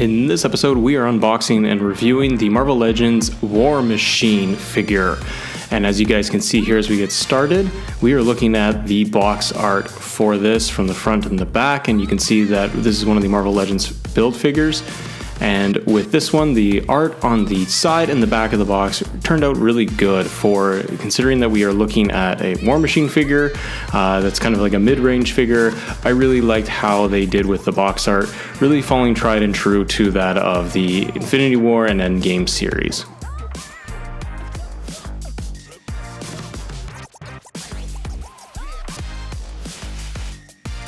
In this episode, we are unboxing and reviewing the Marvel Legends War Machine figure. And as you guys can see here as we get started, we are looking at the box art for this from the front and the back, and you can see that this is one of the Marvel Legends build figures. And with this one, the art on the side and the back of the box turned out really good for considering that we are looking at a War Machine figure that's kind of like a mid-range figure. I really liked how they did with the box art, really following tried and true to that of the Infinity War and Endgame series.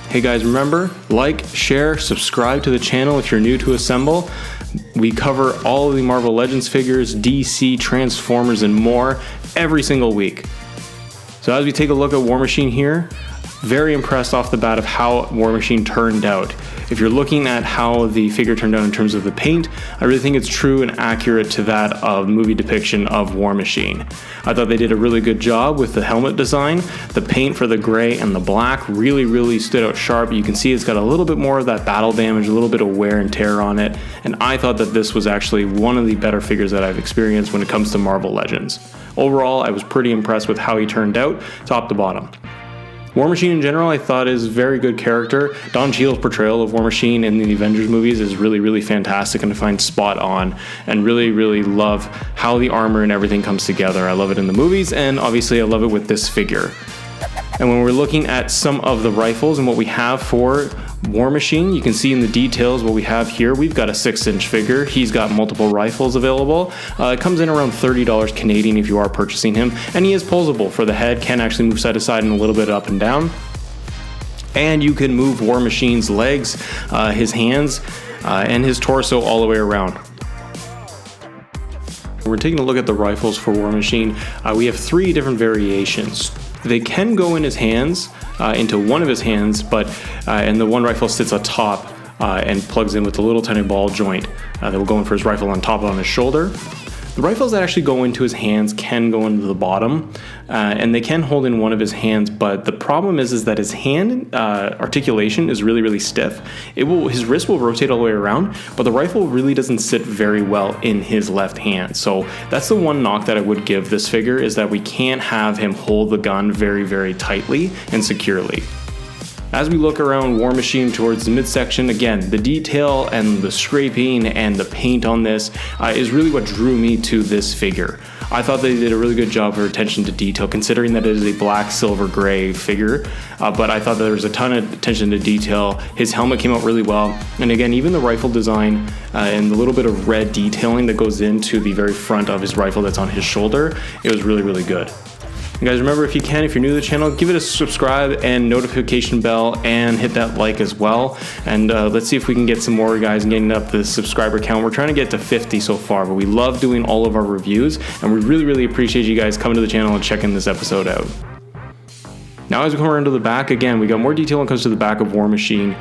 Hey guys, remember, like, share, subscribe to the channel if you're new to Assemble. We cover all of the Marvel Legends figures, DC, Transformers, and more every single week. So as we take a look at War Machine here, very impressed off the bat of how War Machine turned out. If you're looking at how the figure turned out in terms of the paint, I really think it's true and accurate to that of movie depiction of War Machine. I thought they did a really good job with the helmet design. The paint for the gray and the black really stood out sharp. You can see it's got a little bit more of that battle damage, a little bit of wear and tear on it, and I thought that this was actually one of the better figures that I've experienced when it comes to Marvel Legends. Overall, I was pretty impressed with how he turned out, top to bottom. War Machine in general, I thought is a very good character. Don Cheadle's portrayal of War Machine in the Avengers movies is really fantastic and I find spot on, and really love how the armor and everything comes together. I love it in the movies, and obviously I love it with this figure. And when we're looking at some of the rifles and what we have for War Machine, you can see in the details what we have here. We've got a 6-inch figure. He's got multiple rifles available. It comes in around $30 Canadian if you are purchasing him, and he is posable for the head, can actually move side to side and a little bit up and down. And you can move War Machine's legs, his hands, and his torso all the way around. We're taking a look at the rifles for War Machine. We have 3 different variations. They can go in his hands, into one of his hands, but and the one rifle sits atop and plugs in with a little tiny ball joint that will go in for his rifle on top on his shoulder. The rifles that actually go into his hands can go into the bottom, and they can hold in one of his hands, but the problem is that his hand articulation is really stiff. His wrist will rotate all the way around, but the rifle really doesn't sit very well in his left hand. So that's the one knock that I would give this figure, is that we can't have him hold the gun very tightly and securely. As we look around War Machine towards the midsection, again, the detail and the scraping and the paint on this is really what drew me to this figure. I thought they did a really good job for attention to detail, considering that it is a black, silver, gray figure, but I thought there was a ton of attention to detail. His helmet came out really well, and again, even the rifle design and the little bit of red detailing that goes into the very front of his rifle that's on his shoulder, it was really good. And guys, remember, if you can, if you're new to the channel, give it a subscribe and notification bell, and hit that like as well. And let's see if we can get some more guys and getting up the subscriber count. We're trying to get to 50 so far, but we love doing all of our reviews, and we really appreciate you guys coming to the channel and checking this episode out. Now as we come around to the back, again, we got more detail when it comes to the back of War Machine.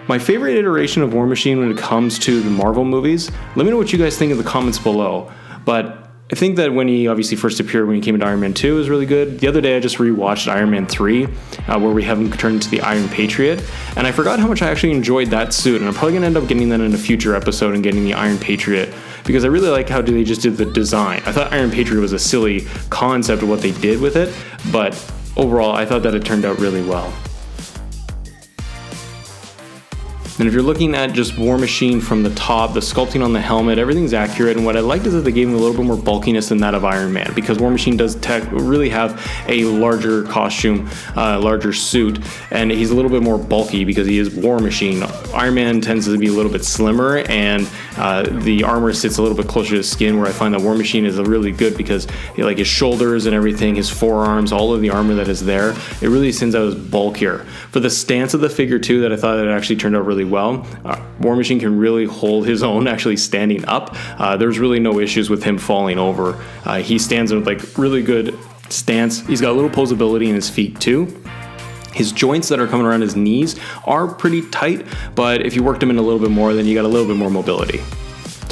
My favorite iteration of War Machine when it comes to the Marvel movies, let me know what you guys think in the comments below. But I think that when he obviously first appeared, when he came into Iron Man 2, was really good. The other day I just rewatched Iron Man 3, where we have him turn into the Iron Patriot, and I forgot how much I actually enjoyed that suit, and I'm probably going to end up getting that in a future episode and getting the Iron Patriot, because I really like how they just did the design. I thought Iron Patriot was a silly concept of what they did with it, but overall I thought that it turned out really well. And if you're looking at just War Machine from the top, the sculpting on the helmet, everything's accurate, and what I liked is that they gave him a little bit more bulkiness than that of Iron Man, because War Machine does really have a larger costume, larger suit, and he's a little bit more bulky because he is War Machine. Iron Man tends to be a little bit slimmer, and the armor sits a little bit closer to his skin, where I find that War Machine is really good because like his shoulders and everything, his forearms, all of the armor that is there, it really sends out as bulkier. For the stance of the figure too, that I thought it actually turned out really well. War Machine can really hold his own actually standing up. There's really no issues with him falling over. He stands with like really good stance. He's got a little posability in his feet too. His joints that are coming around his knees are pretty tight, but if you worked him in a little bit more, then you got a little bit more mobility.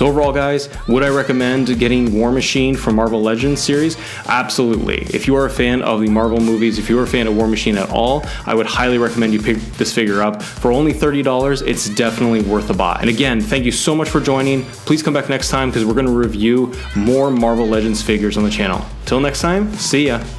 So overall, guys, would I recommend getting War Machine from Marvel Legends series? Absolutely. If you are a fan of the Marvel movies, if you are a fan of War Machine at all, I would highly recommend you pick this figure up. For only $30, it's definitely worth a buy. And again, thank you so much for joining. Please come back next time because we're going to review more Marvel Legends figures on the channel. Till next time, see ya.